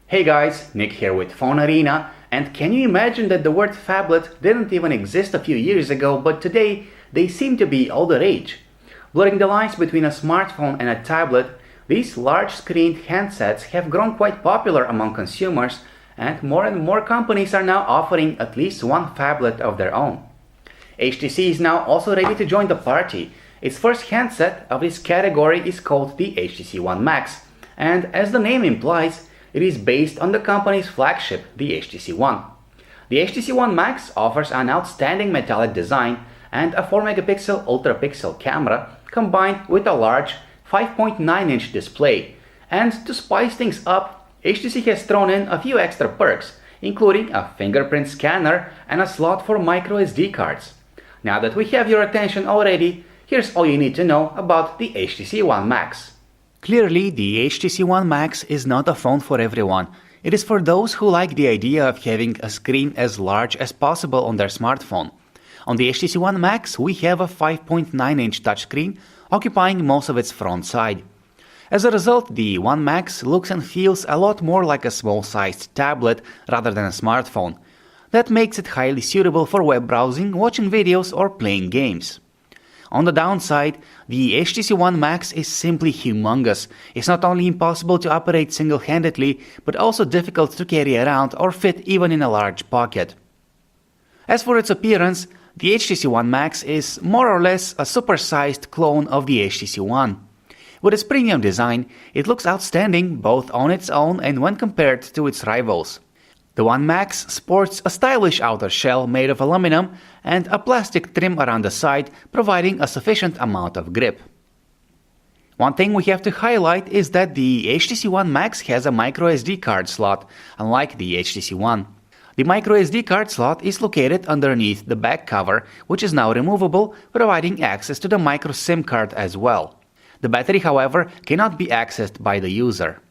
Hey guys, Nick here with Phone Arena, and can you imagine that the word phablet didn't even exist a few years ago, but today they seem to be all the rage. Blurring the lines between a smartphone and a tablet, these large-screened handsets have grown quite popular among consumers, and more companies are now offering at least one phablet of their own. HTC is now also ready to join the party. Its first handset of this category is called the HTC One Max, and as the name implies, it is based on the company's flagship, the HTC One. The HTC One Max offers an outstanding metallic design and a 4-megapixel ultra-pixel camera combined with a large 5.9-inch display. And to spice things up, HTC has thrown in a few extra perks, including a fingerprint scanner and a slot for microSD cards. Now that we have your attention already, here's all you need to know about the HTC One Max. Clearly, the HTC One Max is not a phone for everyone. It is for those who like the idea of having a screen as large as possible on their smartphone. On the HTC One Max, we have a 5.9-inch touchscreen occupying most of its front side. As a result, the One Max looks and feels a lot more like a small-sized tablet rather than a smartphone. That makes it highly suitable for web browsing, watching videos, or playing games. On the downside, the HTC One Max is simply humongous. It's not only impossible to operate single-handedly, but also difficult to carry around or fit even in a large pocket. As for its appearance, the HTC One Max is more or less a supersized clone of the HTC One. With its premium design, it looks outstanding both on its own and when compared to its rivals. The One Max sports a stylish outer shell made of aluminum and a plastic trim around the side, providing a sufficient amount of grip. One thing we have to highlight is that the HTC One Max has a microSD card slot, unlike the HTC One. The microSD card slot is located underneath the back cover, which is now removable, providing access to the micro SIM card as well. The battery, however, cannot be accessed by the user.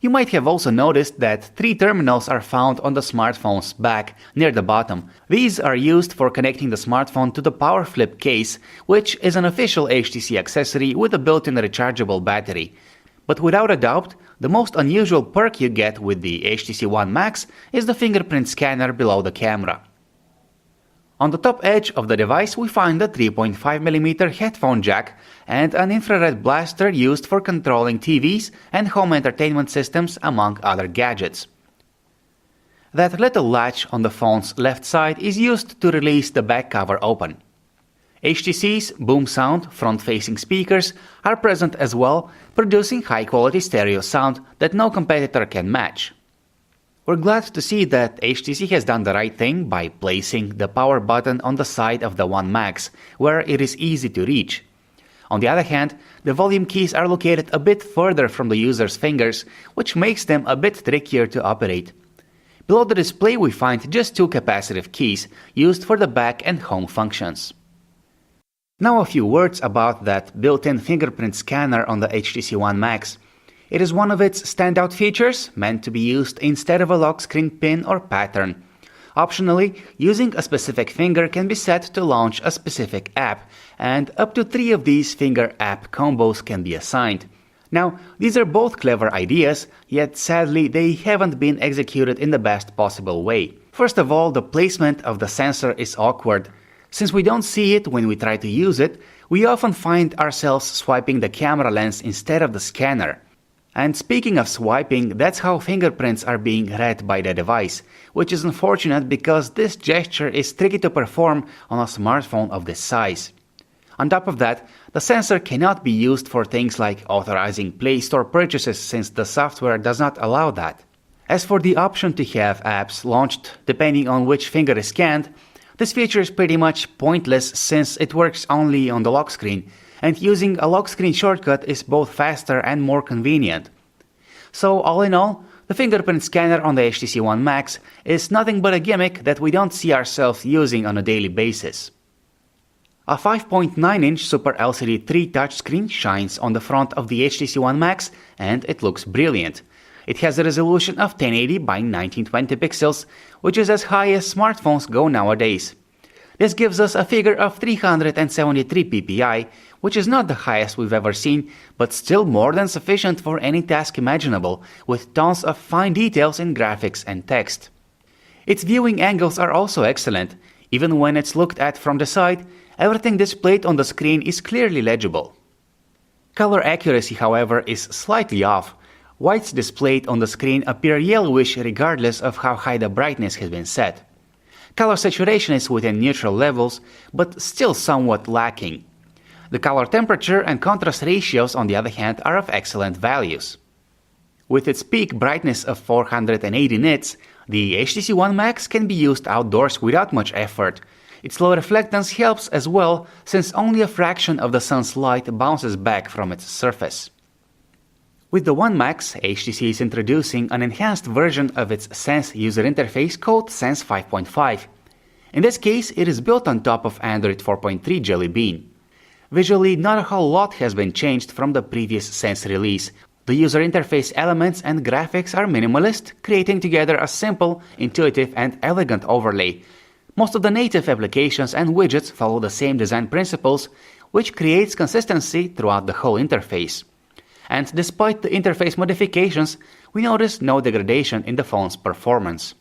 You might have also noticed that 3 terminals are found on the smartphone's back, near the bottom. These are used for connecting the smartphone to the power flip case, which is an official HTC accessory with a built-in rechargeable battery. But without a doubt, the most unusual perk you get with the HTC One Max is the fingerprint scanner below the camera. On the top edge of the device we find a 3.5mm headphone jack and an infrared blaster used for controlling TVs and home entertainment systems, among other gadgets. That little latch on the phone's left side is used to release the back cover open. HTC's Boom Sound front-facing speakers are present as well, producing high-quality stereo sound that no competitor can match. We're glad to see that HTC has done the right thing by placing the power button on the side of the One Max, where it is easy to reach. On the other hand, the volume keys are located a bit further from the user's fingers, which makes them a bit trickier to operate. Below the display we find just 2 capacitive keys, used for the back and home functions. Now a few words about that built-in fingerprint scanner on the HTC One Max. It is one of its standout features, meant to be used instead of a lock screen pin or pattern. Optionally, using a specific finger can be set to launch a specific app, and up to 3 of these finger app combos can be assigned. Now, these are both clever ideas, yet sadly they haven't been executed in the best possible way. First of all, the placement of the sensor is awkward. Since we don't see it when we try to use it, we often find ourselves swiping the camera lens instead of the scanner. And speaking of swiping, that's how fingerprints are being read by the device, which is unfortunate because this gesture is tricky to perform on a smartphone of this size. On top of that, the sensor cannot be used for things like authorizing Play Store purchases since the software does not allow that. As for the option to have apps launched depending on which finger is scanned, this feature is pretty much pointless since it works only on the lock screen, and using a lock screen shortcut is both faster and more convenient. So all in all, the fingerprint scanner on the HTC One Max is nothing but a gimmick that we don't see ourselves using on a daily basis. A 5.9-inch Super LCD 3 touchscreen shines on the front of the HTC One Max, and it looks brilliant. It has a resolution of 1080 by 1920 pixels, which is as high as smartphones go nowadays. This gives us a figure of 373 ppi, which is not the highest we've ever seen, but still more than sufficient for any task imaginable, with tons of fine details in graphics and text. Its viewing angles are also excellent. Even when it's looked at from the side, everything displayed on the screen is clearly legible. Color accuracy, however, is slightly off. Whites displayed on the screen appear yellowish regardless of how high the brightness has been set. Color saturation is within neutral levels, but still somewhat lacking. The color temperature and contrast ratios, on the other hand, are of excellent values. With its peak brightness of 480 nits, the HTC One Max can be used outdoors without much effort. Its low reflectance helps as well, since only a fraction of the sun's light bounces back from its surface. With the One Max, HTC is introducing an enhanced version of its Sense user interface called Sense 5.5. In this case, it is built on top of Android 4.3 Jelly Bean. Visually, not a whole lot has been changed from the previous Sense release. The user interface elements and graphics are minimalist, creating together a simple, intuitive and elegant overlay. Most of the native applications and widgets follow the same design principles, which creates consistency throughout the whole interface. And despite the interface modifications, we notice no degradation in the phone's performance.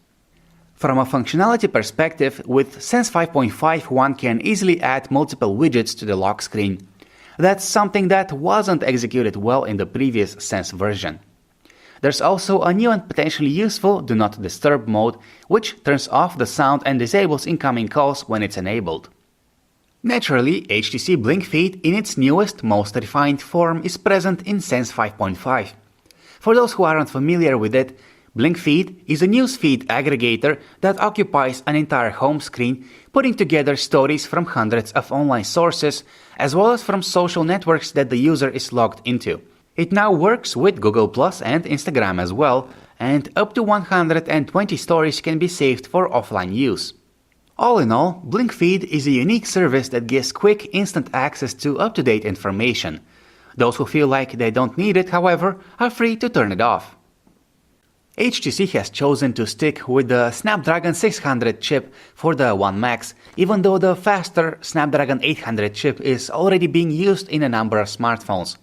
From a functionality perspective, with Sense 5.5 one can easily add multiple widgets to the lock screen. That's something that wasn't executed well in the previous Sense version. There's also a new and potentially useful Do Not Disturb mode, which turns off the sound and disables incoming calls when it's enabled. Naturally, HTC Blink Feed in its newest, most refined form is present in Sense 5.5. For those who aren't familiar with it, Blink Feed is a newsfeed aggregator that occupies an entire home screen, putting together stories from hundreds of online sources, as well as from social networks that the user is logged into. It now works with Google Plus and Instagram as well, and up to 120 stories can be saved for offline use. All in all, Blink Feed is a unique service that gives quick, instant access to up-to-date information. Those who feel like they don't need it, however, are free to turn it off. HTC has chosen to stick with the Snapdragon 600 chip for the One Max, even though the faster Snapdragon 800 chip is already being used in a number of smartphones.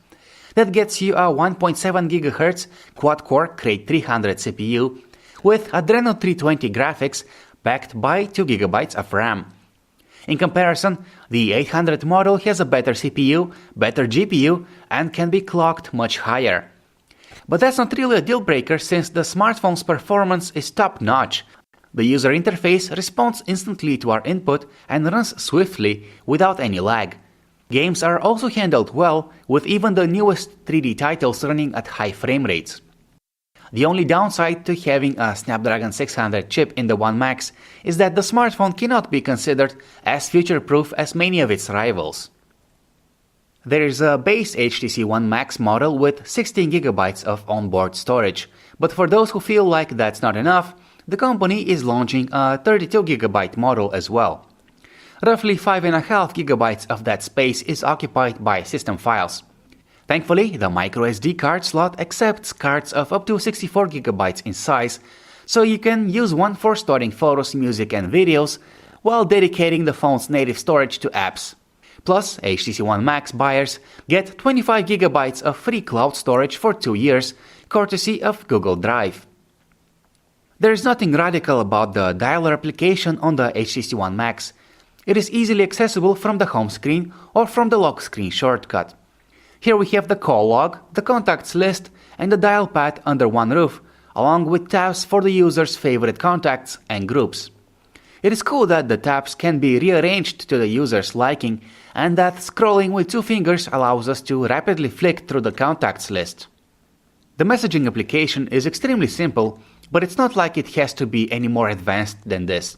That gets you a 1.7 GHz quad-core Cray 300 CPU with Adreno 320 graphics backed by 2 GB of RAM. In comparison, the 800 model has a better CPU, better GPU, and can be clocked much higher. But that's not really a deal breaker since the smartphone's performance is top-notch. The user interface responds instantly to our input and runs swiftly without any lag. Games are also handled well, with even the newest 3D titles running at high frame rates. The only downside to having a Snapdragon 600 chip in the One Max is that the smartphone cannot be considered as future-proof as many of its rivals. There is a base HTC One Max model with 16 GB of onboard storage, but for those who feel like that's not enough, the company is launching a 32 GB model as well. Roughly 5.5 GB of that space is occupied by system files. Thankfully, the microSD card slot accepts cards of up to 64 GB in size, so you can use one for storing photos, music and videos, while dedicating the phone's native storage to apps. Plus, HTC One Max buyers get 25 GB of free cloud storage for 2 years, courtesy of Google Drive. There is nothing radical about the dialer application on the HTC One Max. It is easily accessible from the home screen or from the lock screen shortcut. Here we have the call log, the contacts list, and the dial pad under one roof, along with tabs for the user's favorite contacts and groups. It is cool that the tabs can be rearranged to the user's liking, and that scrolling with 2 fingers allows us to rapidly flick through the contacts list. The messaging application is extremely simple, but it's not like it has to be any more advanced than this.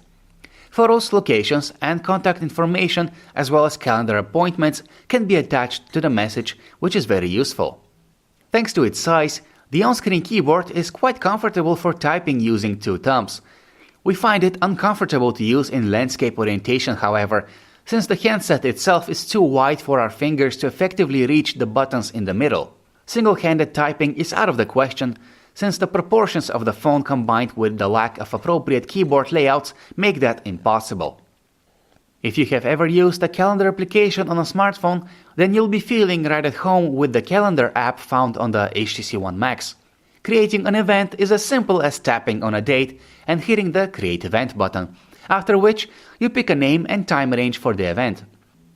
Photos, locations, and contact information, as well as calendar appointments, can be attached to the message, which is very useful. Thanks to its size, the on-screen keyboard is quite comfortable for typing using 2 thumbs. We find it uncomfortable to use in landscape orientation, however, since the handset itself is too wide for our fingers to effectively reach the buttons in the middle. Single-handed typing is out of the question, since the proportions of the phone combined with the lack of appropriate keyboard layouts make that impossible. If you have ever used a calendar application on a smartphone, then you'll be feeling right at home with the calendar app found on the HTC One Max. Creating an event is as simple as tapping on a date and hitting the Create Event button, after which you pick a name and time range for the event.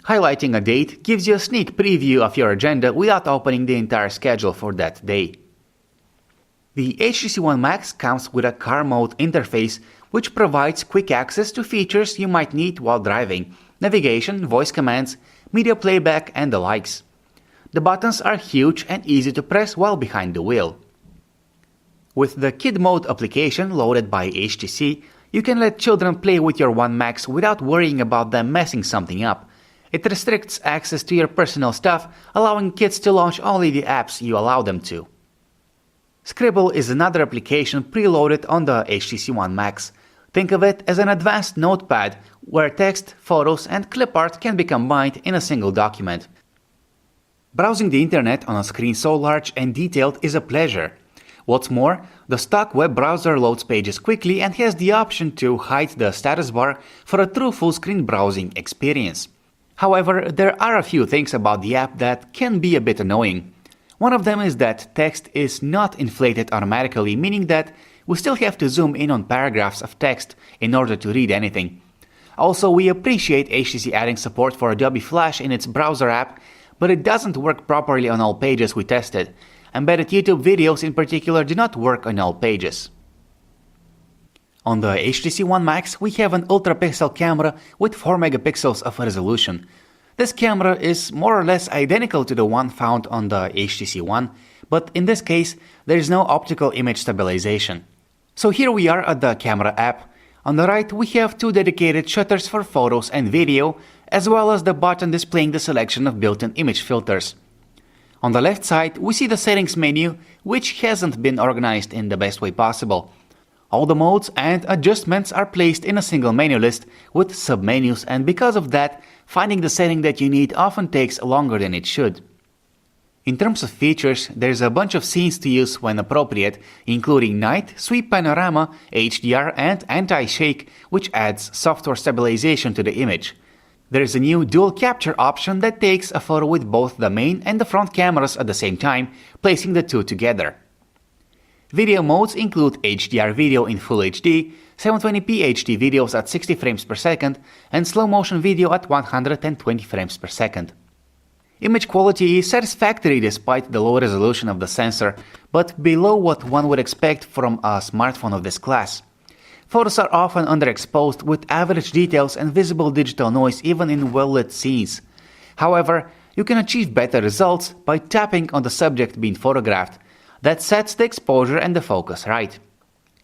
Highlighting a date gives you a sneak preview of your agenda without opening the entire schedule for that day. The HTC One Max comes with a car mode interface which provides quick access to features you might need while driving, navigation, voice commands, media playback and the likes. The buttons are huge and easy to press while behind the wheel. With the Kid Mode application loaded by HTC, you can let children play with your One Max without worrying about them messing something up. It restricts access to your personal stuff, allowing kids to launch only the apps you allow them to. Scribble is another application preloaded on the HTC One Max. Think of it as an advanced notepad where text, photos and clip art can be combined in a single document. Browsing the internet on a screen so large and detailed is a pleasure. What's more, the stock web browser loads pages quickly and has the option to hide the status bar for a true full-screen browsing experience. However, there are a few things about the app that can be a bit annoying. One of them is that text is not inflated automatically, meaning that we still have to zoom in on paragraphs of text in order to read anything. Also, we appreciate HTC adding support for Adobe Flash in its browser app, but it doesn't work properly on all pages we tested. Embedded YouTube videos in particular do not work on all pages. On the HTC One Max, we have an ultra-pixel camera with 4 megapixels of resolution. This camera is more or less identical to the one found on the HTC One, but in this case, there is no optical image stabilization. So here we are at the camera app. On the right, we have 2 dedicated shutters for photos and video, as well as the button displaying the selection of built-in image filters. On the left side, we see the settings menu, which hasn't been organized in the best way possible. All the modes and adjustments are placed in a single menu list with submenus, and because of that, finding the setting that you need often takes longer than it should. In terms of features, there's a bunch of scenes to use when appropriate, including night, sweep panorama, HDR and anti-shake, which adds software stabilization to the image. There is a new dual capture option that takes a photo with both the main and the front cameras at the same time, placing the two together. Video modes include HDR video in Full HD, 720p HD videos at 60 frames per second, and slow motion video at 120 frames per second. Image quality is satisfactory despite the low resolution of the sensor, but below what one would expect from a smartphone of this class. Photos are often underexposed with average details and visible digital noise even in well-lit scenes. However, you can achieve better results by tapping on the subject being photographed. That sets the exposure and the focus right.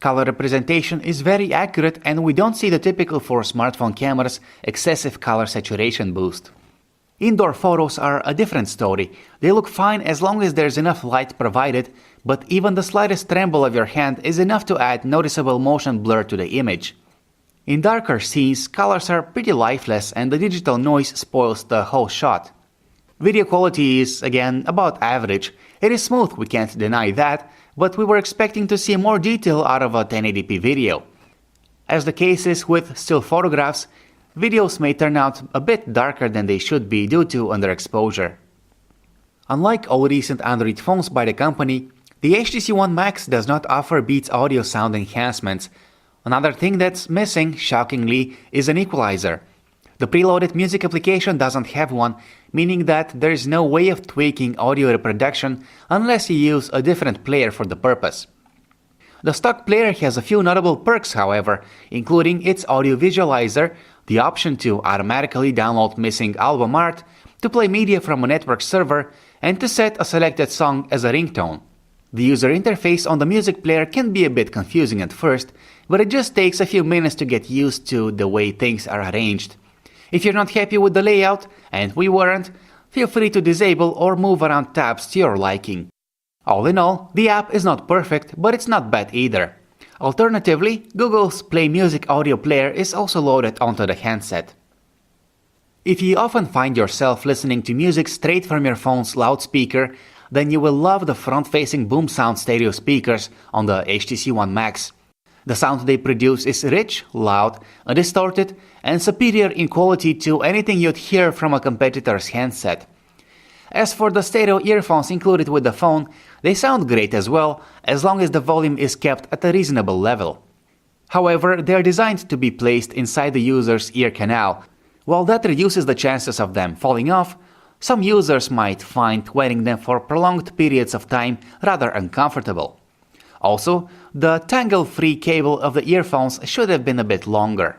Color representation is very accurate and we don't see the typical for smartphone cameras excessive color saturation boost. Indoor photos are a different story. They look fine as long as there's enough light provided, but even the slightest tremble of your hand is enough to add noticeable motion blur to the image. In darker scenes, colors are pretty lifeless and the digital noise spoils the whole shot. Video quality is, again, about average. It is smooth, we can't deny that, but we were expecting to see more detail out of a 1080p video. As the case is with still photographs, videos may turn out a bit darker than they should be due to underexposure. Unlike all recent Android phones by the company, the HTC One Max does not offer Beats audio sound enhancements. Another thing that's missing, shockingly, is an equalizer. The preloaded music application doesn't have one, meaning that there is no way of tweaking audio reproduction unless you use a different player for the purpose. The stock player has a few notable perks, however, including its audio visualizer, the option to automatically download missing album art, to play media from a network server, and to set a selected song as a ringtone. The user interface on the music player can be a bit confusing at first, but it just takes a few minutes to get used to the way things are arranged. If you're not happy with the layout, and we weren't, feel free to disable or move around tabs to your liking. All in all, the app is not perfect, but it's not bad either. Alternatively, Google's Play Music audio player is also loaded onto the handset. If you often find yourself listening to music straight from your phone's loudspeaker, then you will love the front-facing boom sound stereo speakers on the HTC One Max. The sound they produce is rich, loud, undistorted, and superior in quality to anything you'd hear from a competitor's handset. As for the stereo earphones included with the phone, they sound great as well, as long as the volume is kept at a reasonable level. However, they are designed to be placed inside the user's ear canal. While that reduces the chances of them falling off, some users might find wearing them for prolonged periods of time rather uncomfortable. Also, the tangle-free cable of the earphones should have been a bit longer.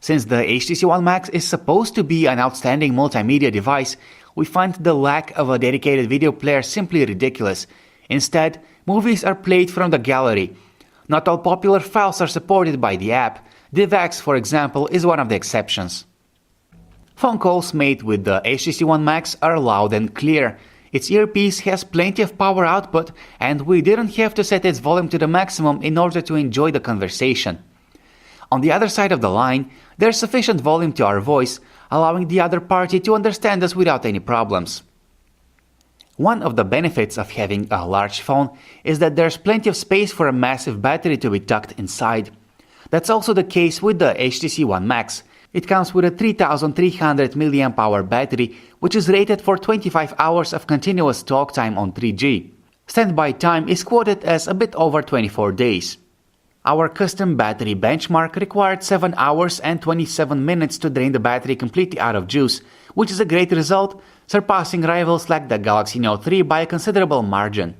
Since the HTC One Max is supposed to be an outstanding multimedia device, we find the lack of a dedicated video player simply ridiculous. Instead, movies are played from the gallery. Not all popular files are supported by the app. DivX, for example, is one of the exceptions. Phone calls made with the HTC One Max are loud and clear. Its earpiece has plenty of power output, and we didn't have to set its volume to the maximum in order to enjoy the conversation. On the other side of the line, there's sufficient volume to our voice, allowing the other party to understand us without any problems. One of the benefits of having a large phone is that there's plenty of space for a massive battery to be tucked inside. That's also the case with the HTC One Max. It comes with a 3300 mAh battery, which is rated for 25 hours of continuous talk time on 3G. Standby time is quoted as a bit over 24 days. Our custom battery benchmark required 7 hours and 27 minutes to drain the battery completely out of juice, which is a great result, surpassing rivals like the Galaxy Note 3 by a considerable margin.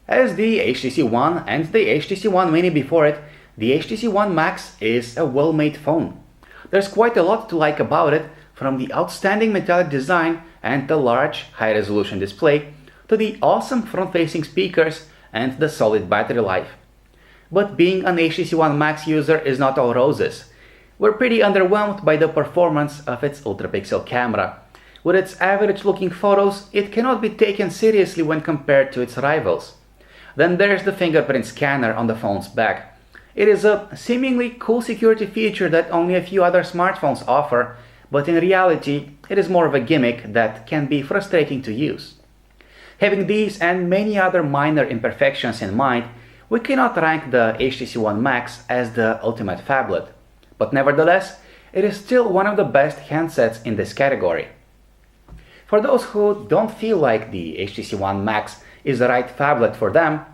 As the HTC One and the HTC One Mini before it, the HTC One Max is a well-made phone. There's quite a lot to like about it, from the outstanding metallic design and the large, high-resolution display, to the awesome front-facing speakers and the solid battery life. But being an HTC One Max user is not all roses. We're pretty underwhelmed by the performance of its ultra-pixel camera. With its average-looking photos, it cannot be taken seriously when compared to its rivals. Then there's the fingerprint scanner on the phone's back. It is a seemingly cool security feature that only a few other smartphones offer, but in reality, it is more of a gimmick that can be frustrating to use. Having these and many other minor imperfections in mind, we cannot rank the HTC One Max as the ultimate phablet, but nevertheless, it is still one of the best handsets in this category. For those who don't feel like the HTC One Max is the right phablet for them,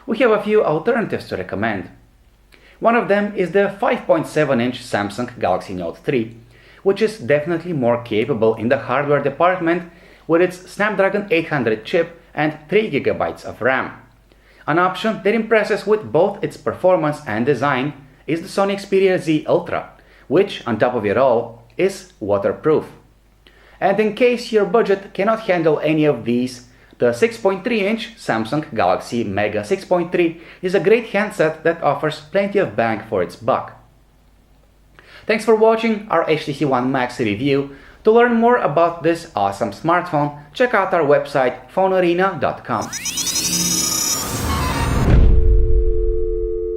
we have a few alternatives to recommend. One of them is the 5.7-inch Samsung Galaxy Note 3, which is definitely more capable in the hardware department with its Snapdragon 800 chip and 3 GB of RAM. An option that impresses with both its performance and design is the Sony Xperia Z Ultra, which, on top of it all, is waterproof. And in case your budget cannot handle any of these, the 6.3-inch Samsung Galaxy Mega 6.3 is a great handset that offers plenty of bang for its buck. Thanks for watching our HTC One Max review. To learn more about this awesome smartphone, check out our website phonearena.com.